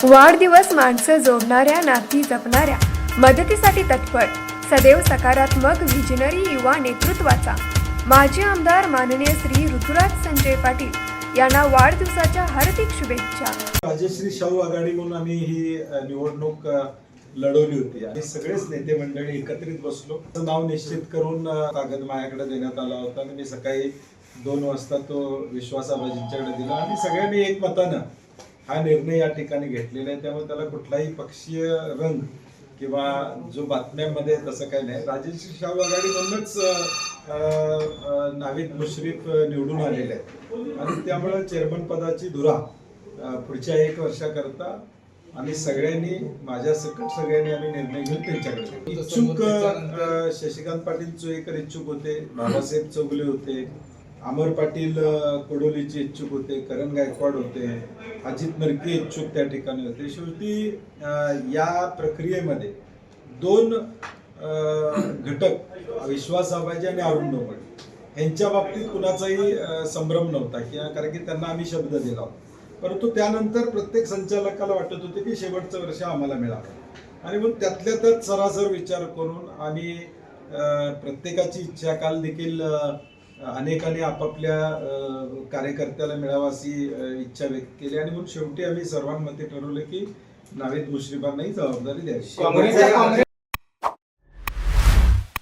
वाढदिवस माणसं जोडणाऱ्या, नाती जपणाऱ्या, मदतीसाठी तत्पर, सदैव सकारात्मक विजनरी युवा नेतृत्वाचा माजी आमदार माननीय श्री ऋतुराज संजय पाटील यांना वाढदिवसाच्या हार्दिक शुभेच्छा. राजश्री शाहू आघाडी म्हणून आम्ही ही निवडणूक लढवली होती आणि सगळेच नेते मंडळी एकत्रित बसलो. नाव निश्चित करून कागद माझ्याकडे देण्यात आला होता आणि मी सकाळी 2 वाजता तो विश्वासाबाजींच्याकडे दिला आणि सगळ्यांनी एकमतानं हा निर्णय या ठिकाणी घेतलेला आहे. त्यामुळे त्याला कुठलाही पक्षीय रंग किंवा जो बातम्यांमध्ये तसं काही नाही. राजश्री शाहू आघाडी म्हणूनच नावेद मुश्रीफ निवडून आलेले आहेत आणि त्यामुळे चेअरमन पदाची धुरा पुढच्या 1 वर्षाकरता आम्ही सगळ्यांनी माझ्या सकट सगळ्यांनी आम्ही निर्णय घेऊन त्यांच्याकडे इच्छुक शशिकांत पाटील चोईकर इच्छुक होते, बाबासाहेब चौगुले होते, अमर पाटील कोडोलीचे इच्छुक होते, करण गायकवाड होते, अजित नरके इच्छुक त्या ठिकाणी होते. शेवटी या प्रक्रियेमध्ये 2 घटक विश्वासाबाजी आणि अरुण डोंगरे यांच्या बाबतीत कुणाचाही संभ्रम नव्हता कारण की त्यांना आम्ही शब्द दिला होता. परंतु त्यानंतर प्रत्येक संचालकाला वाटत होते की शेवटचं वर्ष आम्हाला मिळावं आणि मग त्यातल्या त्यात सरासर विचार करून आम्ही प्रत्येकाची इच्छा काल देखील अनेकांनी आपापल्या कार्यकर्त्याला मिळावा अशी इच्छा व्यक्त केली आणि म्हणून शेवटी आम्ही सर्वांमध्ये ठरवलं की नावेद मुश्रीफांनाही जबाबदारी द्यावी.